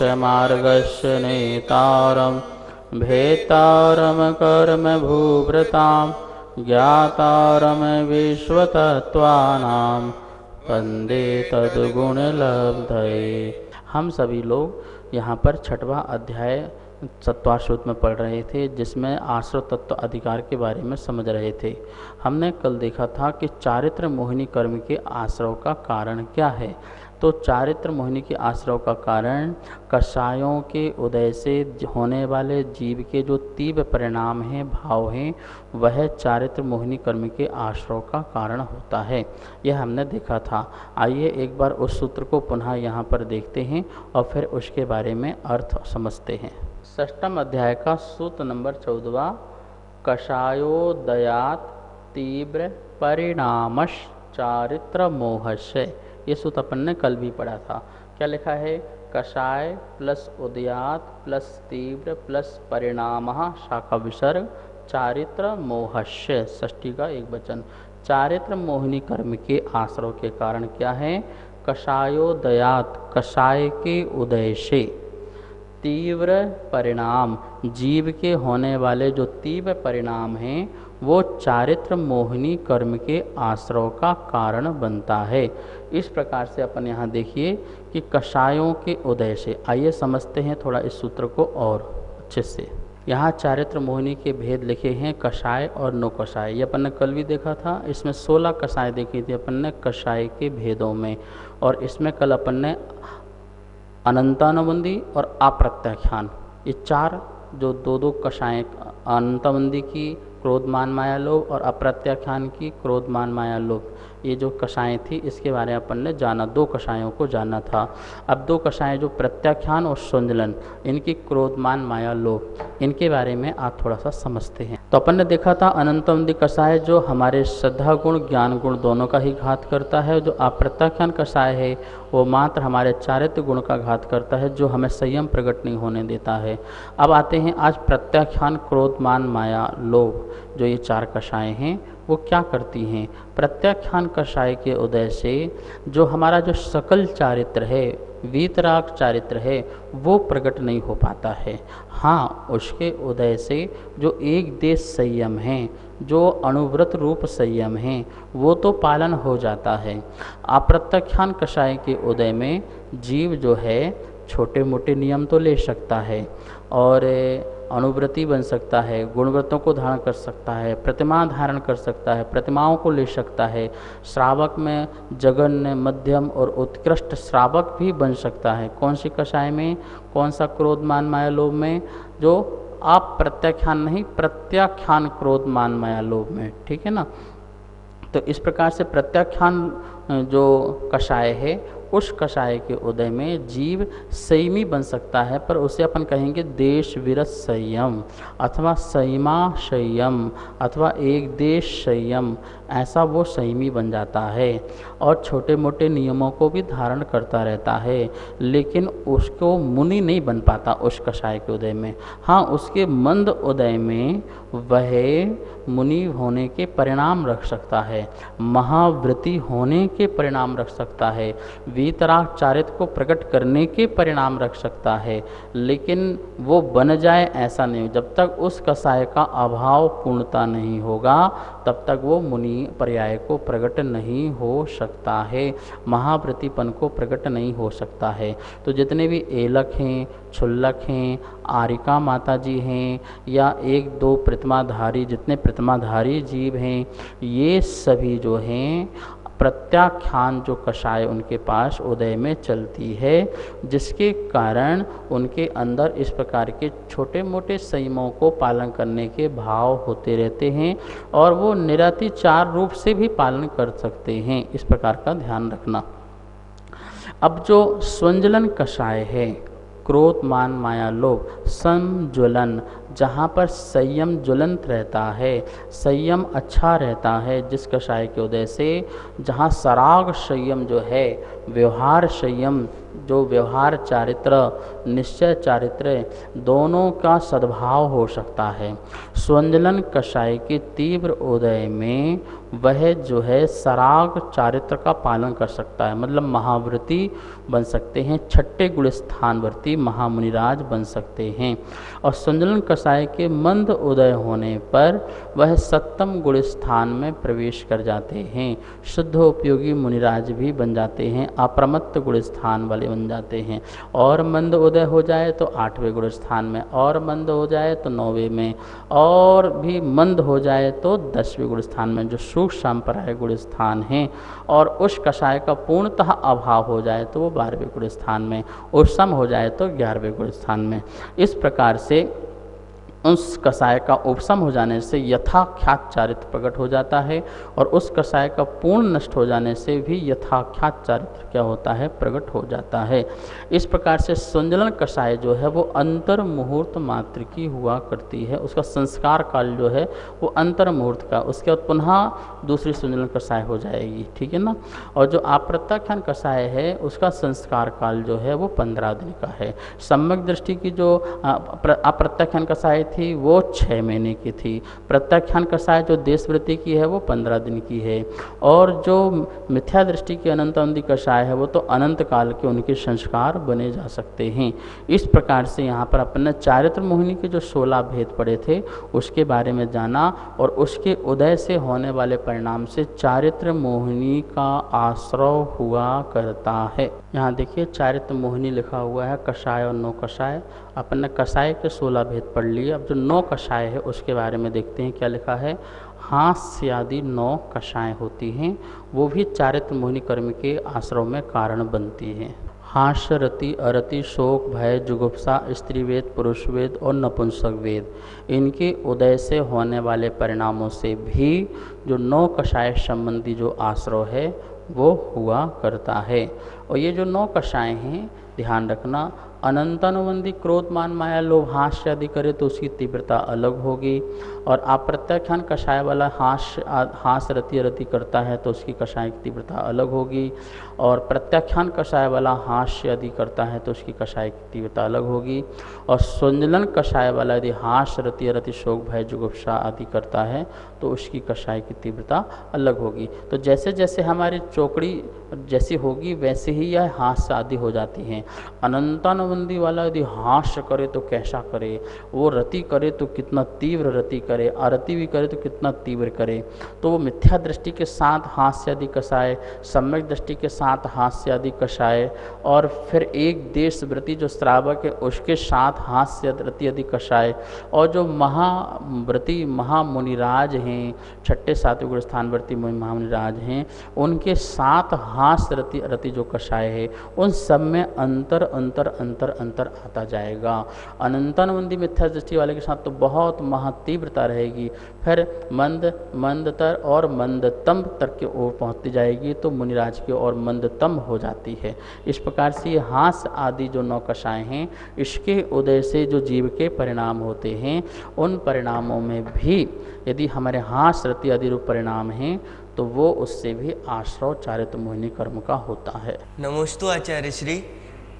मोक्षमार्गस्य नेतारं भेतारं कर्मभूभृतां ज्ञातारं विश्वतत्त्वानां वन्दे तद्गुणलब्धये। हम सभी लोग यहाँ पर छठवां अध्याय सत्वाश्रुत में पढ़ रहे थे, जिसमें आश्रव तत्व अधिकार के बारे में समझ रहे थे। हमने कल देखा था कि चारित्र मोहिनी कर्म के आश्रव का कारण क्या है। तो चारित्र मोहिनी के आश्रव का कारण कषायों के उदय से होने वाले जीव के जो तीव्र परिणाम हैं, भाव हैं, वह चारित्र मोहिनी कर्म के आश्रव का कारण होता है। यह हमने देखा था। आइए एक बार उस सूत्र को पुनः यहाँ पर देखते हैं और फिर उसके बारे में अर्थ समझते हैं। षष्ठम अध्याय का सूत्र नंबर 14, कषायोदयात तीव्र परिणामश चारित्र मोहस्य। ये सूत्र अपन ने कल भी पढ़ा था। क्या लिखा है? कषाय प्लस उदयात प्लस तीव्र प्लस परिणामः शाखा विसर्ग चारित्र मोहस्य, षष्ठी का एक वचन। चारित्र मोहिनी कर्म के आश्रव के कारण क्या है? कषायोदयात, कषाय के उदय से, तीव्र परिणाम, जीव के होने वाले जो तीव्र परिणाम हैं वो चारित्र मोहिनी कर्म के आश्रव का कारण बनता है। इस प्रकार से अपन यहाँ देखिए कि कषायों के उदय से, आइए समझते हैं थोड़ा इस सूत्र को और अच्छे से। यहाँ चारित्र मोहिनी के भेद लिखे हैं, कषाय और नो कषाय। ये अपन ने कल भी देखा था। इसमें 16 कषाय देखी थी अपन ने कषाय के भेदों में, और इसमें कल अपन ने अनंतानुबंधी और अप्रत्याख्यान, ये चार जो दो कषाएँ, अनंतानुबंधी की क्रोध मान माया लोभ और अप्रत्याख्यान की क्रोध मान माया लोभ, ये जो कषाएँ थी इसके बारे में अपन ने जाना, 2 कषायों को जाना था। अब 2 कषाएँ जो प्रत्याख्यान और संजलन, इनकी क्रोध मान माया लोभ, इनके बारे में आप थोड़ा सा समझते हैं। तो अपन ने देखा था अनंतवंदी कषाय जो हमारे श्रद्धा गुण ज्ञान गुण दोनों का ही घात करता है। जो अप्रत्याख्यान कषाय है वो मात्र हमारे चारित्र गुण का घात करता है, जो हमें संयम प्रकट नहीं होने देता है। अब आते हैं आज प्रत्याख्यान क्रोध मान माया लोभ, जो ये 4 कषाएँ हैं वो क्या करती हैं? प्रत्याख्यान कषाय के उदय से जो हमारा जो सकल चारित्र है, वीतराग चारित्र है, वो प्रकट नहीं हो पाता है। हाँ, उसके उदय से जो एक देश संयम है, जो अणुव्रत रूप संयम है, वो तो पालन हो जाता है। अप्रत्याख्यान कषाय के उदय में जीव जो है छोटे मोटे नियम तो ले सकता है और अनुव्रती बन सकता है, गुणव्रतों को धारण कर सकता है, प्रतिमा धारण कर सकता है, प्रतिमाओं को ले सकता है, श्रावक में जघन्य मध्यम और उत्कृष्ट श्रावक भी बन सकता है। कौन सी कषाय में? कौन सा क्रोध मान माया लोभ में? जो आप प्रत्याख्यान नहीं, प्रत्याख्यान क्रोध मान माया लोभ में, ठीक है ना। तो इस प्रकार से प्रत्याख्यान जो कषाय है, उस कषाय के उदय में जीव संयमी बन सकता है, पर उसे अपन कहेंगे देश विरत संयम अथवा संयमा संयम अथवा एक देश संयम, ऐसा वो संयमी बन जाता है और छोटे मोटे नियमों को भी धारण करता रहता है, लेकिन उसको मुनि नहीं बन पाता उस कषाय के उदय में। हाँ, उसके मंद उदय में वह मुनि होने के परिणाम रख सकता है, महाव्रती होने के परिणाम रख सकता है, वीतराग चारित्र को प्रकट करने के परिणाम रख सकता है, लेकिन वो बन जाए ऐसा नहीं। जब तक उस कषाय का अभाव पूर्णता नहीं होगा तब तक वो मुनि पर्याय को प्रकट नहीं हो सकता है, महाव्रतीपन को प्रकट नहीं हो सकता है। तो जितने भी एलक हैं, छुल्लक हैं, आरिका माता जी हैं, या 1-2 प्रतिमाधारी, जितने प्रतिमाधारी जीव हैं, ये सभी जो हैं प्रत्याख्यान जो कषाय उनके पास उदय में चलती है, जिसके कारण उनके अंदर इस प्रकार के छोटे मोटे संयमों को पालन करने के भाव होते रहते हैं और वो निरतिचार रूप से भी पालन कर सकते हैं। इस प्रकार का ध्यान रखना। अब जो स्वंजलन कषाय है, क्रोध मान माया लोभ, संज्वलन, जहाँ पर संयम ज्वलंत रहता है, संयम अच्छा रहता है, जिस कषाय के उदय से जहाँ सराग संयम जो है व्यवहार संयम, जो व्यवहार चारित्र, निश्चय चारित्र, दोनों का सद्भाव हो सकता है। स्वंजलन कषाय के तीव्र उदय में वह जो है सराग चारित्र का पालन कर सकता है, मतलब महाव्रती बन सकते हैं, छठे गुण स्थानवर्ती महामुनिराज बन सकते हैं। और स्वंजलन कषाय के मंद उदय होने पर वह सप्तम गुण स्थान में प्रवेश कर जाते हैं, शुद्ध उपयोगी मुनिराज भी बन जाते हैं, अप्रमत्त गुण स्थान वाले बन जाते हैं। और मंद उदय हो जाए तो 8वें गुण स्थान में, और मंद हो जाए तो 9वें में, और भी मंद हो जाए तो 10वें गुण स्थान में, जो सूक्ष्म सांप्राय गुण स्थान हैं। और उस कषाय का पूर्णतः अभाव हो जाए तो वो 12वें गुण स्थान में, और सम हो जाए तो 11वें गुण स्थान में। इस प्रकार से उस कषाय का उपशम हो जाने से यथाख्यात चारित्र प्रकट हो जाता है, और उस कषाय का पूर्ण नष्ट हो जाने से भी यथाख्यात चारित्र क्या होता है, प्रकट हो जाता है। इस प्रकार से स्वंजलन कषाय जो है वो अंतर मुहूर्त मात्र की हुआ करती है, उसका संस्कार काल जो है वो अंतर मुहूर्त का, उसके बाद पुनः दूसरी स्वंजलन कषाय हो जाएगी, ठीक है ना। और जो अप्रत्याख्यान कषाय है उसका संस्कार काल जो है वो 15 दिन का है। सम्यक दृष्टि की जो अप्रत्याख्यान कषाय थी वो 6 महीने की थी। प्रत्याख्यान कषाय जो देशवृत्ति की है वो 15 दिन की है। और जो मिथ्या दृष्टि की अनंतवंदी कषाय है वो तो अनंत काल के उनके संस्कार बने जा सकते हैं। इस प्रकार से यहाँ पर अपने चारित्र मोहिनी के जो 16 भेद पड़े थे उसके बारे में जाना, और उसके उदय से होने वाले परिणाम से चारित्र मोहिनी का आश्रय हुआ करता है। यहाँ देखिए चारित्र मोहिनी लिखा हुआ है, कषाय और 9 कषाय। अपन ने कषाय के 16 भेद पढ़ लिए, अब जो 9 कषाय है उसके बारे में देखते हैं क्या लिखा है। हास्य आदि 9 कषाय होती हैं, वो भी चारित्र मोहिनी कर्म के आश्रय में कारण बनती हैं। हास्य, रति, अरति, शोक, भय, जुगुप्सा, स्त्रीवेद, पुरुषवेद और नपुंसक वेद, इनके उदय से होने वाले परिणामों से भी जो 9 कषाय संबंधी जो आश्रय है वो हुआ करता है। और ये जो 9 कषाय हैं ध्यान रखना, अनंतानुबंधी क्रोध मान माया लोभ हास्य आदि करे तो उसकी तीव्रता अलग होगी, और अप्रत्याख्यान कषाय वाला हास्य रति करता है तो उसकी कषाय की तीव्रता अलग होगी, और प्रत्याख्यान कषाय वाला हास्य आदि करता है तो उसकी कषाय की तीव्रता अलग होगी, और स्वंजलन कषाय वाला यदि हास्य रति शोक भय जुगुप्सा आदि करता है तो उसकी कषाय की तीव्रता अलग होगी। तो जैसे जैसे हमारी चौकड़ी जैसी होगी वैसे ही यह हास्य आदि हो जाती हैं। अनंतानुबंधी वाला यदि हास्य करे तो कैसा करे, वो रति करे तो कितना तीव्र रति करे, अरति भी करे तो कितना तीव्र करे। तो वो मिथ्या दृष्टि के साथ हास्य आदि कषाय, सम्यक दृष्टि के साथ हास्य आदि कषाय, और फिर एक देशव्रति जो श्रावक है उसके साथ हास्य रति आदि कषाय, और जो महाव्रती महामुनिराज हैं, छठे सातवें गुण स्थानवर्ती महामुनिराज हैं, उनके साथ हास्य रति जो कषाय है उन सब में अंतर अंतर अंतर अंतर आता जाएगा। अनंतानुबंधी मिथ्या दृष्टि वाले के साथ तो बहुत महातीव्रता रहेगी, फिर मंदतर और मंदतम तक की ओर पहुँचती जाएगी तो मुनिराज की ओर मंदतम हो जाती है। इस प्रकार से हास्य आदि जो 9 कषाय हैं इसके उदय से जो जीव के परिणाम होते हैं उन परिणामों में भी यदि हमारे हास्य रति आदि रूप परिणाम हैं तो वो उससे भी आश्रय चारित्र मोहिनी कर्म का होता है। नमोस्तु आचार्य श्री।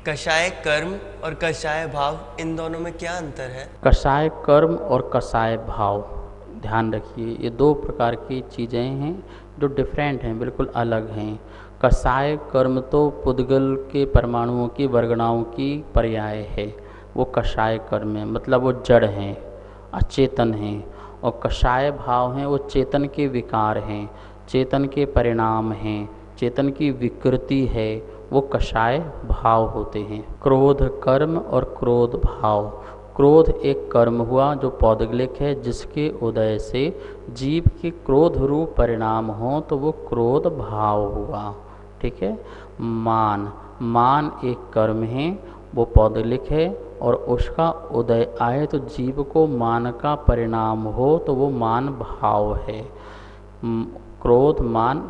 कषाय कर्म और कषाय भाव, इन दोनों में क्या अंतर है? कषाय कर्म और कषाय भाव, ध्यान रखिए ये 2 प्रकार की चीज़ें हैं जो डिफरेंट हैं, बिल्कुल अलग हैं। कषाय कर्म तो पुद्गल के परमाणुओं की वर्गणाओं की पर्याय है, वो कषाय कर्म है, मतलब वो जड़ हैं, अचेतन हैं। और कषाय भाव हैं वो चेतन के विकार हैं, चेतन के परिणाम हैं, चेतन की विकृति है, वो कषाय भाव होते हैं। क्रोध कर्म और क्रोध भाव। क्रोध एक कर्म हुआ जो पौद्गलिक है, जिसके उदय से जीव के क्रोध रूप परिणाम हो तो वो क्रोध भाव हुआ, ठीक है। मान एक कर्म है, वो पौद्गलिक है, और उसका उदय आए तो जीव को मान का परिणाम हो तो वो मान भाव है। क्रोध मान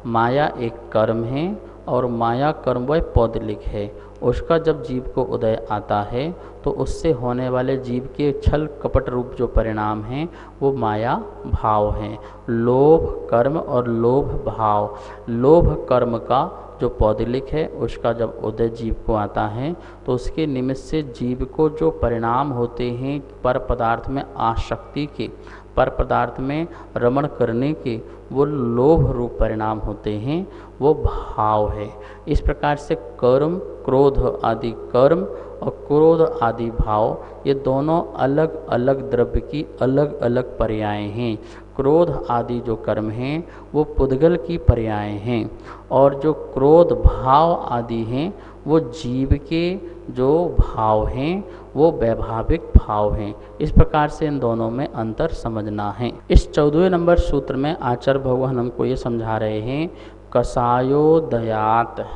माया एक कर्म है, और माया कर्म वह पौदलिक है। उसका जब जीव को उदय आता है तो उससे होने वाले जीव के छल कपट रूप जो परिणाम हैं वो माया भाव हैं। लोभ कर्म और लोभ भाव, लोभ कर्म का जो पौदलिक है उसका जब उदय जीव को आता है तो उसके निमित्त से जीव को जो परिणाम होते हैं पर पदार्थ में आसक्ति के, पर पदार्थ में रमण करने के, वो लोभ रूप परिणाम होते हैं, वो भाव है। इस प्रकार से कर्म, क्रोध आदि कर्म और क्रोध आदि भाव ये दोनों अलग अलग द्रव्य की अलग अलग पर्याय हैं। क्रोध आदि जो कर्म हैं वो पुद्गल की पर्याय हैं और जो क्रोध भाव आदि हैं वो जीव के जो भाव हैं वो वैभाविक भाव हैं। इस प्रकार से इन दोनों में अंतर समझना है। इस 14वें नंबर सूत्र में आचार्य भगवान हमको ये समझा रहे हैं, कषायोदयात,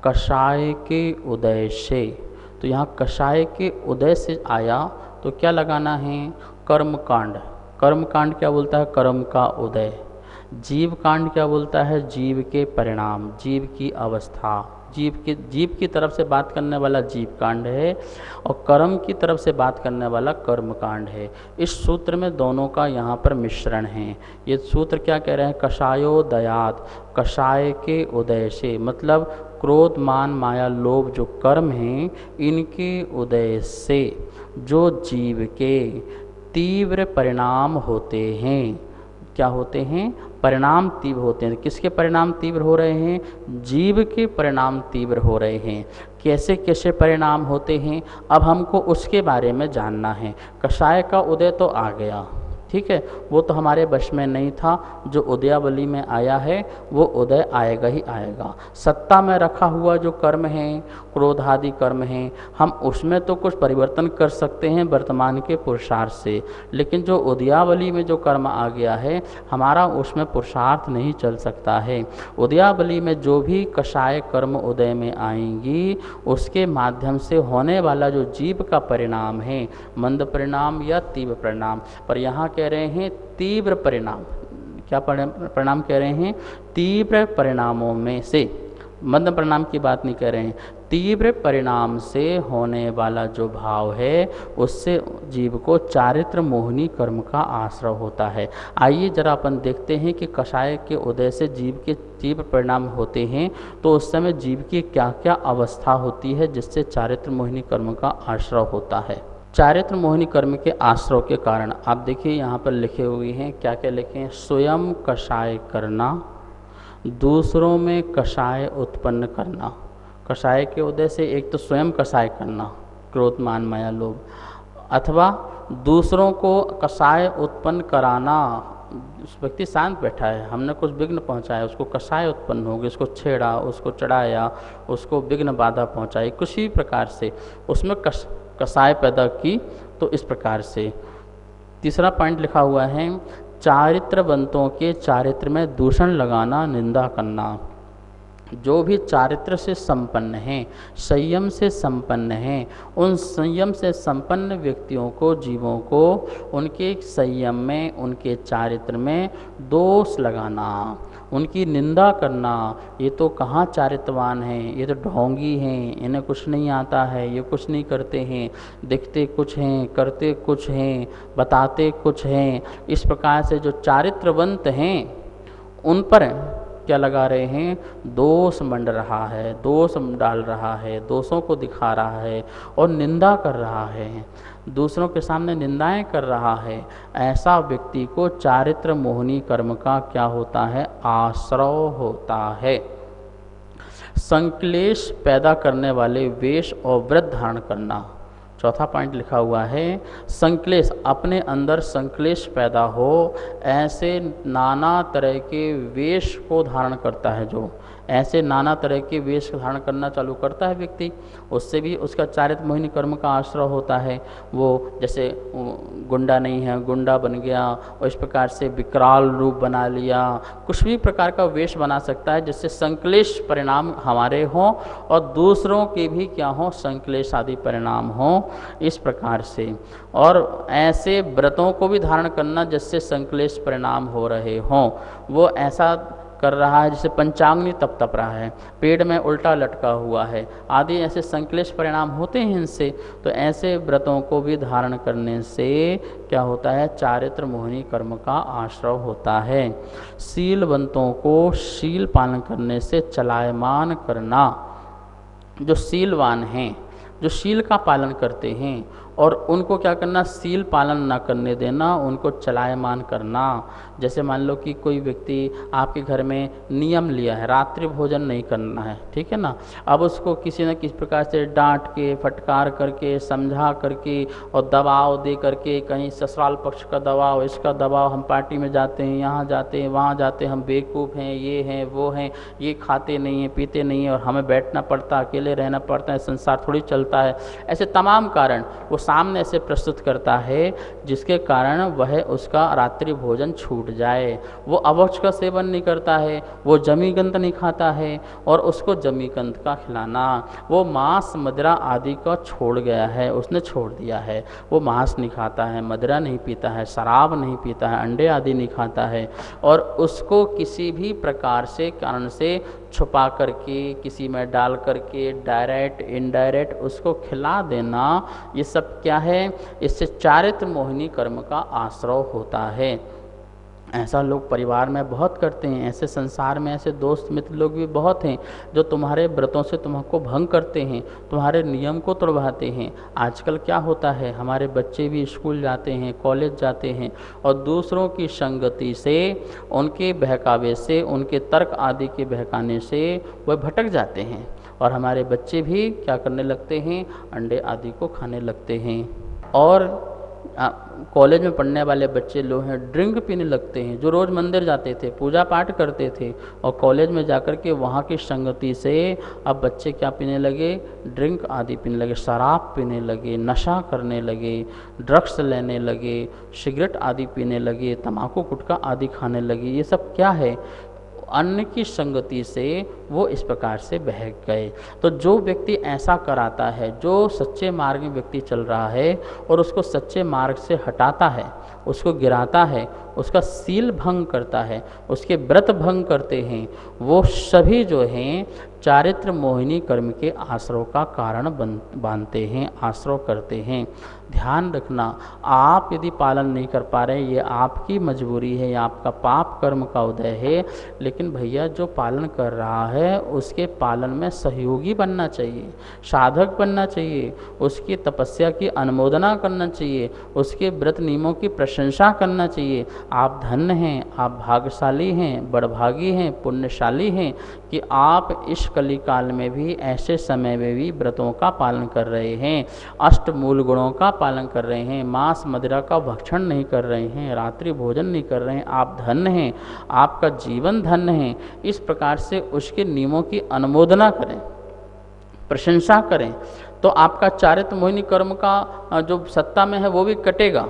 कषाय के उदय से। तो यहाँ कषाय के उदय से आया तो क्या लगाना है, कर्मकांड। कर्मकांड क्या बोलता है, कर्म का उदय। जीव कांड क्या बोलता है, जीव के परिणाम, जीव की अवस्था। जीव की तरफ से बात करने वाला जीव कांड है और कर्म की तरफ से बात करने वाला कर्म कांड है। इस सूत्र में दोनों का यहाँ पर मिश्रण है। ये सूत्र क्या कह रहे हैं, कषायोदयात, कषाय के उदय से, मतलब क्रोध मान माया लोभ जो कर्म हैं इनके उदय से जो जीव के तीव्र परिणाम होते हैं। क्या होते हैं, परिणाम तीव्र होते हैं। किसके परिणाम तीव्र हो रहे हैं, जीव के परिणाम तीव्र हो रहे हैं। कैसे कैसे परिणाम होते हैं अब हमको उसके बारे में जानना है। कषाय का उदय तो आ गया, ठीक है, वो तो हमारे वश में नहीं था। जो उदयावली में आया है वो उदय आएगा ही आएगा। सत्ता में रखा हुआ जो कर्म है, क्रोधादि कर्म हैं, हम उसमें तो कुछ परिवर्तन कर सकते हैं वर्तमान के पुरुषार्थ से, लेकिन जो उदयावली में जो कर्म आ गया है हमारा उसमें पुरुषार्थ नहीं चल सकता है। उदयावली में जो भी कषाय कर्म उदय में आएंगी उसके माध्यम से होने वाला जो जीव का परिणाम है, मंद परिणाम या तीव्र परिणाम, पर यहाँ कह रहे हैं तीव्र परिणाम। क्या परिणाम कह रहे हैं, तीव्र परिणामों में से, मंद परिणाम की बात नहीं कह रहे हैं। तीव्र परिणाम से होने वाला जो भाव है उससे जीव को चारित्र मोहिनी कर्म का आश्रय होता है। आइए जरा अपन देखते हैं कि कषाय के उदय से जीव के तीव्र परिणाम होते हैं तो उस समय जीव की क्या क्या अवस्था होती है जिससे चारित्र मोहिनी कर्म का आश्रय होता है। चारित्र मोहिनी कर्म के आश्रय के कारण आप देखिए यहाँ पर लिखे हुए हैं, क्या क्या लिखे हैं, स्वयं कषाय करना, दूसरों में कषाय उत्पन्न करना। कषाय के उदय से एक तो स्वयं कषाय करना, क्रोध मान माया लोभ, अथवा दूसरों को कषाय उत्पन्न कराना। उस व्यक्ति शांत बैठा है, हमने कुछ विघ्न पहुंचाया, उसको कषाय उत्पन्न हो गया, उसको छेड़ा, उसको चढ़ाया, उसको विघ्न बाधा पहुंचाई, किसी प्रकार से उसमें कषाय पैदा की। तो इस प्रकार से तीसरा पॉइंट लिखा हुआ है, चारित्रवंतों के चारित्र में दूषण लगाना, निंदा करना। जो भी चारित्र से संपन्न हैं, संयम से संपन्न हैं, उन संयम से संपन्न व्यक्तियों को, जीवों को उनके संयम में, उनके चारित्र में दोष लगाना, उनकी निंदा करना। ये तो कहाँ चारित्रवान हैं, ये तो ढोंगी हैं, इन्हें कुछ नहीं आता है, ये कुछ नहीं करते हैं, दिखते कुछ हैं, करते कुछ हैं, बताते कुछ हैं। इस प्रकार से जो चारित्रवंत हैं उन पर क्या लगा रहे हैं, दोष मंड रहा है, दोष डाल रहा है, दोषों को दिखा रहा है और निंदा कर रहा है, दूसरों के सामने निंदाएं कर रहा है। ऐसा व्यक्ति को चारित्र मोहिनी कर्म का क्या होता है, आश्रय होता है। संक्लेश पैदा करने वाले वेश और व्रत धारण करना। चौथा पॉइंट लिखा हुआ है, संक्लेश, अपने अंदर संक्लेश पैदा हो, ऐसे नाना तरह के वेश को धारण करता है। जो ऐसे नाना तरह के वेश धारण करना चालू करता है व्यक्ति, उससे भी उसका चारित्र मोहिनी कर्म का आश्रय होता है। वो जैसे गुंडा नहीं है, गुंडा बन गया, और इस प्रकार से विकराल रूप बना लिया, कुछ भी प्रकार का वेश बना सकता है जिससे संक्लेश परिणाम हमारे हों और दूसरों के भी क्या हों, संक्लेश आदि परिणाम हों। इस प्रकार से, और ऐसे व्रतों को भी धारण करना जिससे संक्लेश परिणाम हो रहे हों। वो ऐसा कर रहा है, जैसे पंचाग्नि तप रहा है, पेड़ में उल्टा लटका हुआ है आदि ऐसे संक्लेश परिणाम होते हैं इनसे। तो ऐसे व्रतों को भी धारण करने से क्या होता है, चारित्र मोहिनी कर्म का आश्रव होता है। शीलवंतों को शील पालन करने से चलायमान करना, जो शीलवान हैं, जो शील का पालन करते हैं और उनको क्या करना, शील पालन ना करने देना, उनको चलायमान करना। जैसे मान लो कि कोई व्यक्ति आपके घर में नियम लिया है रात्रि भोजन नहीं करना है, ठीक है ना, अब उसको किसी न किसी प्रकार से डांट के, फटकार करके, समझा करके और दबाव दे करके, कहीं ससुराल पक्ष का दबाव, इसका दबाव, हम पार्टी में जाते हैं, यहाँ जाते हैं, वहाँ जाते हैं, हम बेवकूफ़ हैं, ये हैं वो हैं, ये खाते नहीं हैं, पीते नहीं हैं और हमें बैठना पड़ता, अकेले रहना पड़ता है, संसार थोड़ी चलता है, ऐसे तमाम कारण वो सामने से प्रस्तुत करता है जिसके कारण वह उसका रात्रि भोजन छूट जाए। वो अभक्ष का सेवन नहीं करता है, वो जमीगंत नहीं खाता है और उसको जमीगंत का खिलाना, वो मांस मदिरा आदि का छोड़ गया है, उसने छोड़ दिया है, वो मांस नहीं खाता है, मदिरा नहीं पीता है, शराब नहीं पीता है, अंडे आदि नहीं खाता है और उसको किसी भी प्रकार से कारण से छुपा करके, किसी में डाल करके, डायरेक्ट इनडायरेक्ट उसको खिला देना, ये सब क्या है, इससे चारित्र मोहिनी कर्म का आश्रय होता है। ऐसा लोग परिवार में बहुत करते हैं, ऐसे संसार में ऐसे दोस्त मित्र लोग भी बहुत हैं जो तुम्हारे व्रतों से तुमको भंग करते हैं, तुम्हारे नियम को तोड़वाते हैं। आजकल क्या होता है, हमारे बच्चे भी स्कूल जाते हैं, कॉलेज जाते हैं और दूसरों की संगति से, उनके बहकावे से, उनके तर्क आदि के बहकाने से वह भटक जाते हैं और हमारे बच्चे भी क्या करने लगते हैं, अंडे आदि को खाने लगते हैं। और कॉलेज में पढ़ने वाले बच्चे लोग हैं, ड्रिंक पीने लगते हैं, जो रोज़ मंदिर जाते थे, पूजा पाठ करते थे और कॉलेज में जाकर के वहाँ की संगति से अब बच्चे क्या पीने लगे, ड्रिंक आदि पीने लगे, शराब पीने लगे, नशा करने लगे, ड्रग्स लेने लगे, सिगरेट आदि पीने लगे, तम्बाकू गुटखा आदि खाने लगे। ये सब क्या है, अन्य की संगति से वो इस प्रकार से बहक गए। तो जो व्यक्ति ऐसा कराता है, जो सच्चे मार्ग में व्यक्ति चल रहा है और उसको सच्चे मार्ग से हटाता है, उसको गिराता है, उसका सील भंग करता है, उसके व्रत भंग करते हैं, वो सभी जो हैं चारित्र मोहिनी कर्म के आश्रय का कारण बांधते हैं, आश्रय करते हैं। ध्यान रखना, आप यदि पालन नहीं कर पा रहे, ये आपकी मजबूरी है, ये आपका पाप कर्म का उदय है, लेकिन भैया जो पालन कर रहा है उसके पालन में सहयोगी बनना चाहिए, साधक बनना चाहिए, उसकी तपस्या की अनुमोदना करना चाहिए, उसके व्रत नियमों की प्रशंसा करना चाहिए। आप धन्य हैं, आप भाग्यशाली हैं, बड़भागी हैं, पुण्यशाली हैं कि आप इस कली काल में भी, ऐसे समय में भी व्रतों का पालन कर रहे हैं, अष्ट मूल गुणों का पालन कर रहे हैं, मांस मदिरा का भक्षण नहीं कर रहे हैं, रात्रि भोजन नहीं कर रहे हैं। आप धन्य हैं, आपका जीवन धन्य है। इस प्रकार से उसके नियमों की अनुमोदना करें, प्रशंसा करें, तो आपका चारित्र मोहिनी कर्म का जो सत्ता में है वो भी कटेगा,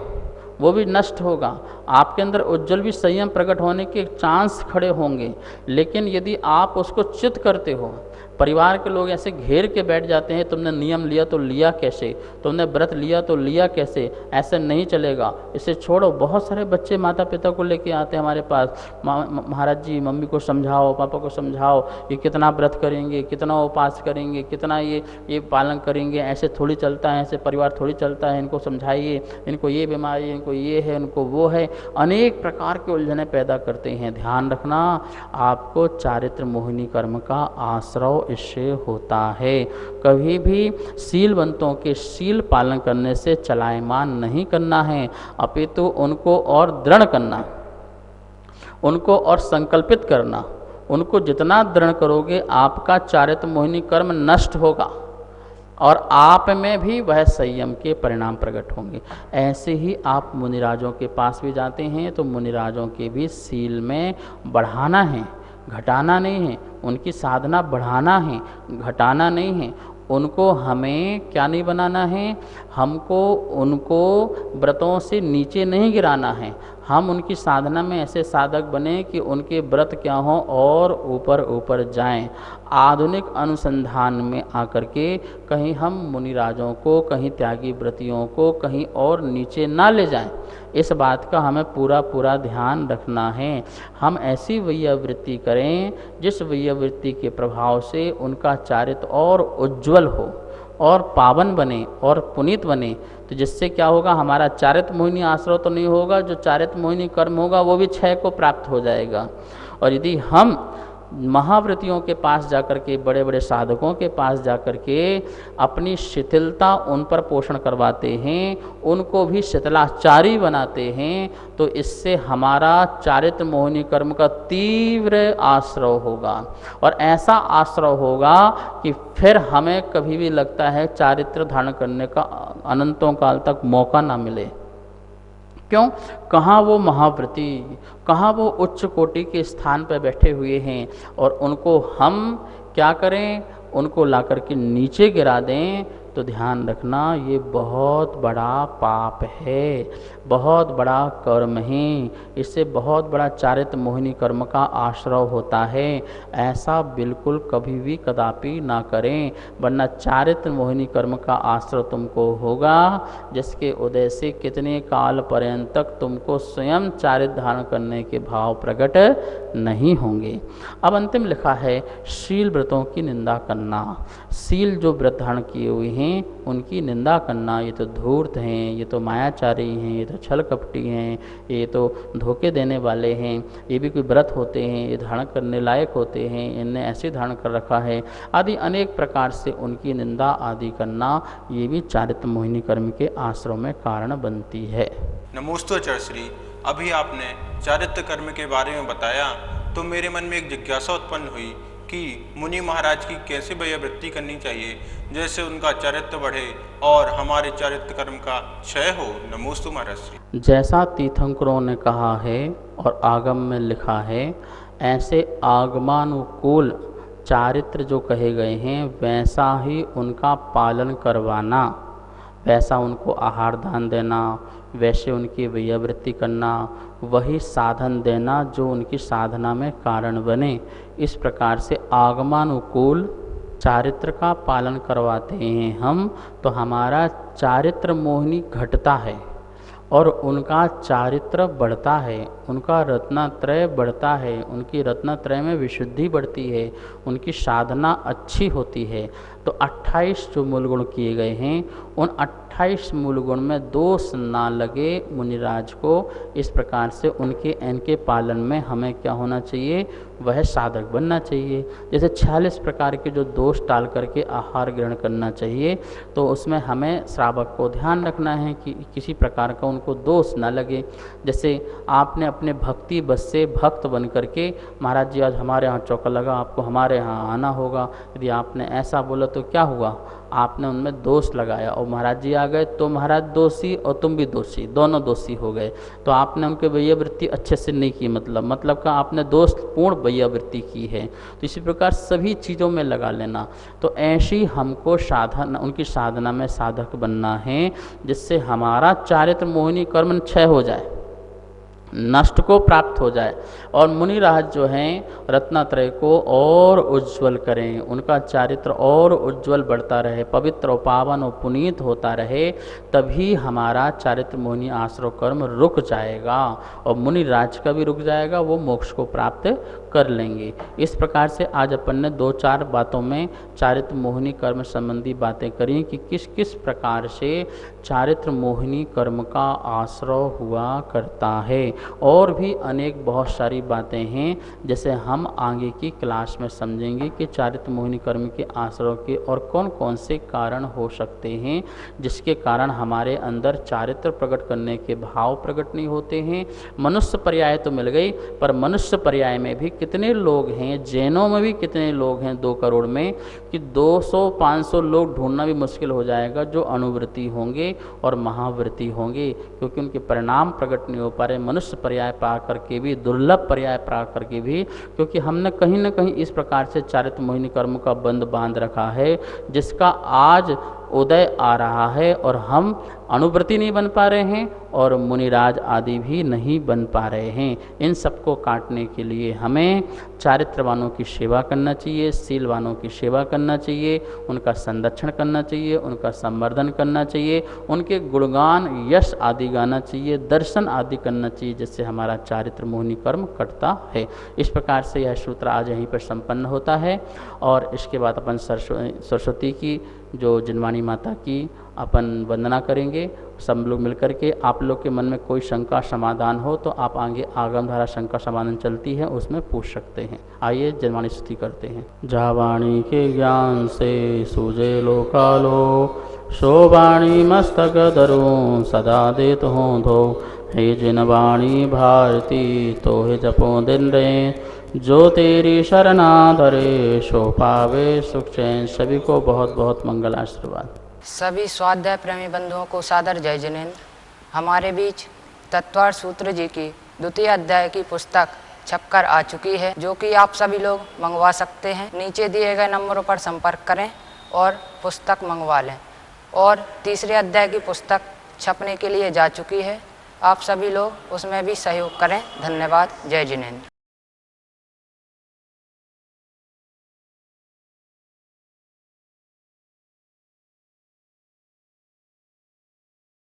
वो भी नष्ट होगा, आपके अंदर उज्जवल भी संयम प्रकट होने के चांस खड़े होंगे। लेकिन यदि आप उसको चित करते हो, परिवार के लोग ऐसे घेर के बैठ जाते हैं, तुमने नियम लिया तो लिया कैसे, तुमने व्रत लिया तो लिया कैसे, ऐसे नहीं चलेगा, इसे छोड़ो। बहुत सारे बच्चे माता पिता को लेके आते हैं हमारे पास, महाराज जी मम्मी को समझाओ, पापा को समझाओ, ये कितना व्रत करेंगे, कितना उपवास करेंगे, कितना ये पालन करेंगे, ऐसे थोड़ी चलता है, ऐसे परिवार थोड़ी चलता है, इनको समझाइए, इनको ये बीमारी, इनको ये है, इनको वो है, अनेक प्रकार के उलझने पैदा करते हैं। ध्यान रखना, आपको चारित्र मोहिनी कर्म का आश्रय इससे होता है। कभी भी शीलवंतों के शील पालन करने से चलायमान नहीं करना है, अपितु उनको और दृढ़ करना, उनको और संकल्पित करना। उनको जितना दृढ़ करोगे आपका चारित्र मोहिनी कर्म नष्ट होगा और आप में भी वह संयम के परिणाम प्रकट होंगे। ऐसे ही आप मुनिराजों के पास भी जाते हैं तो मुनिराजों के भी शील में बढ़ाना है, घटाना नहीं है, उनकी साधना बढ़ाना है, घटाना नहीं है। उनको हमें क्या नहीं बनाना है, हमको उनको व्रतों से नीचे नहीं गिराना है, हम उनकी साधना में ऐसे साधक बने कि उनके व्रत क्या हों और ऊपर ऊपर जाएं। आधुनिक अनुसंधान में आकर के कहीं हम मुनिराजों को, कहीं त्यागी व्रतियों को कहीं और नीचे ना ले जाएं, इस बात का हमें पूरा पूरा ध्यान रखना है। हम ऐसी वैयावृत्ति करें जिस वैयावृत्ति के प्रभाव से उनका चारित्र और उज्ज्वल हो और पावन बने और पुनीत बने। तो जिससे क्या होगा, हमारा चारित्र मोहिनी आश्रय तो नहीं होगा, जो चारित्र मोहिनी कर्म होगा वो भी क्षय को प्राप्त हो जाएगा। और यदि हम महाव्रतियों के पास जाकर के, बड़े बड़े साधकों के पास जाकर के अपनी शिथिलता उन पर पोषण करवाते हैं, उनको भी शिथिलाचारी बनाते हैं, तो इससे हमारा चारित्र मोहिनी कर्म का तीव्र आश्रय होगा। और ऐसा आश्रय होगा कि फिर हमें कभी भी लगता है चारित्र धारण करने का अनंतों काल तक मौका ना मिले। क्यों? कहाँ वो महाव्रती, कहाँ वो उच्च कोटि के स्थान पर बैठे हुए हैं, और उनको हम क्या करें, उनको ला कर के नीचे गिरा दें, तो ध्यान रखना ये बहुत बड़ा पाप है, बहुत बड़ा कर्म है। इससे बहुत बड़ा चारित्र मोहिनी कर्म का आश्रय होता है। ऐसा बिल्कुल कभी भी कदापि ना करें, वरना चारित्र मोहिनी कर्म का आश्रय तुमको होगा जिसके उदय से कितने काल पर्यंत तक तुमको स्वयं चारित्र धारण करने के भाव प्रकट नहीं होंगे। अब अंतिम लिखा है शील व्रतों की निंदा करना। शील जो व्रत धारण किए हुए हैं उनकी निंदा करना, ये तो धूर्त हैं, ये तो मायाचारी हैं, ये तो छल कपटी हैं, ये तो धोखे देने वाले हैं, ये भी कोई व्रत होते हैं, ये धारण करने लायक होते हैं, इनने ऐसे धारण कर रखा है आदि अनेक प्रकार से उनकी निंदा आदि करना, ये भी चारित्र मोहिनी कर्म के आश्रय में कारण बनती है। नमोस्तु आचार्य श्री, अभी आपने चारित्र कर्म के बारे में बताया तो मेरे मन में एक जिज्ञासा उत्पन्न हुई कि मुनि महाराज की कैसे वैयावृत्ति करनी चाहिए जैसे उनका चरित्र बढ़े और हमारे चारित्र कर्म का क्षय हो। नमोस्तु महाराज श्री। जैसा तीर्थंकरों ने कहा है और आगम में लिखा है, ऐसे आगमानुकूल चारित्र जो कहे गए हैं वैसा ही उनका पालन करवाना, वैसा उनको आहार दान देना, वैसे उनकी वैयावृत्ति करना, वही साधन देना जो उनकी साधना में कारण बने। इस प्रकार से आगमानुकूल चारित्र का पालन करवाते हैं हम, तो हमारा चारित्र मोहिनी घटता है और उनका चारित्र बढ़ता है, उनका रत्नत्रय बढ़ता है, उनकी रत्नत्रय में विशुद्धि बढ़ती है, उनकी साधना अच्छी होती है। तो 28 जो मूल गुण किए गए हैं उन 28 मूल गुण में दोष ना लगे मुनिराज को। इस प्रकार से इनके पालन में हमें क्या होना चाहिए, वह साधक बनना चाहिए। जैसे 46 प्रकार के जो दोष टाल करके आहार ग्रहण करना चाहिए, तो उसमें हमें श्रावक को ध्यान रखना है कि किसी प्रकार का उनको दोष ना लगे। जैसे आपने अपने भक्ति बस से भक्त बन करके, महाराज जी आज हमारे यहाँ चौका लगा, आपको हमारे यहाँ आना होगा, यदि आपने ऐसा बोला तो क्या हुआ, आपने उनमें दोष लगाया और महाराज जी आ गए तो महाराज दोषी और तुम भी दोषी, दोनों दोषी हो गए। तो आपने उनके वैयावृत्ति अच्छे से नहीं की, मतलब का आपने दोषपूर्ण वैयावृत्ति की है। तो इसी प्रकार सभी चीज़ों में लगा लेना। तो ऐसी हमको उनकी साधना में साधक बनना है जिससे हमारा चारित्र मोहिनी कर्म क्षय हो जाए, नष्ट को प्राप्त हो जाए, और मुनिराज जो हैं रत्नत्रय को और उज्ज्वल करें, उनका चारित्र और उज्ज्वल बढ़ता रहे, पवित्र और पावन और पुनीत होता रहे, तभी हमारा चारित्र मोहिनी आश्रय कर्म रुक जाएगा और मुनिराज का भी रुक जाएगा, वो मोक्ष को प्राप्त कर लेंगे। इस प्रकार से आज अपन ने 2-4 बातों में चारित्र मोहिनी कर्म संबंधी बातें करी कि किस किस प्रकार से चारित्र मोहिनी कर्म का आश्रय हुआ करता है। और भी अनेक बहुत सारी बातें हैं जैसे हम आगे की क्लास में समझेंगे कि चारित्र मोहिनी कर्म के आश्रय के और कौन कौन से कारण हो सकते हैं जिसके कारण हमारे अंदर चारित्र प्रकट करने के भाव प्रकट नहीं होते हैं। मनुष्य पर्याय तो मिल गई, पर मनुष्य पर्याय में भी कितने लोग हैं, जैनों में भी कितने लोग हैं 2 करोड़ में, कि 200-500 लोग ढूंढना भी मुश्किल हो जाएगा जो अनुवृत्ति होंगे और महावृत्ति होंगे, क्योंकि उनके परिणाम प्रकट नहीं हो पा रहे। मनुष्य पर्याय पा करके भी, दुर्लभ पर्याय पा करके भी, क्योंकि हमने कहीं ना कहीं इस प्रकार से चारित्र मोहिनी कर्म का बंध बांध रखा है जिसका आज उदय आ रहा है और हम अनुव्रती नहीं बन पा रहे हैं और मुनिराज आदि भी नहीं बन पा रहे हैं। इन सबको काटने के लिए हमें चारित्रवानों की सेवा करना चाहिए, शीलवानों की सेवा करना चाहिए, उनका संरक्षण करना चाहिए, उनका संवर्धन करना चाहिए, उनके गुणगान यश आदि गाना चाहिए, दर्शन आदि करना चाहिए, जिससे हमारा चारित्र मोहिनी कर्म कटता है। इस प्रकार से यह सूत्र आज यहीं पर संपन्न होता है। और इसके बाद अपन सरस्वती की जो जिनवाणी माता की अपन वंदना करेंगे सब लोग मिलकर के। आप लोग के मन में कोई शंका समाधान हो तो आप आगे आगम धारा शंका समाधान चलती है उसमें पूछ सकते हैं। आइए जिनवाणी स्तुति करते हैं। जावाणी के ज्ञान से सूझे लोकालो, शोवाणी मस्तक धरूं सदा देत हूँ धो। हे जिनवाणी भारती तो हे जपो दिन रे, जो तेरी शरणा धरे सो पावे सुख चैन। सभी को बहुत बहुत मंगल आशीर्वाद। सभी स्वाध्याय प्रेमी बंधुओं को सादर जय जिनेन्द्र। हमारे बीच तत्वार्थ सूत्र जी की द्वितीय अध्याय की पुस्तक छपकर आ चुकी है, जो कि आप सभी लोग मंगवा सकते हैं। नीचे दिए गए नंबरों पर संपर्क करें और पुस्तक मंगवा लें। और तीसरे अध्याय की पुस्तक छपने के लिए जा चुकी है, आप सभी लोग उसमें भी सहयोग करें। धन्यवाद। जय जिनेन्द्र।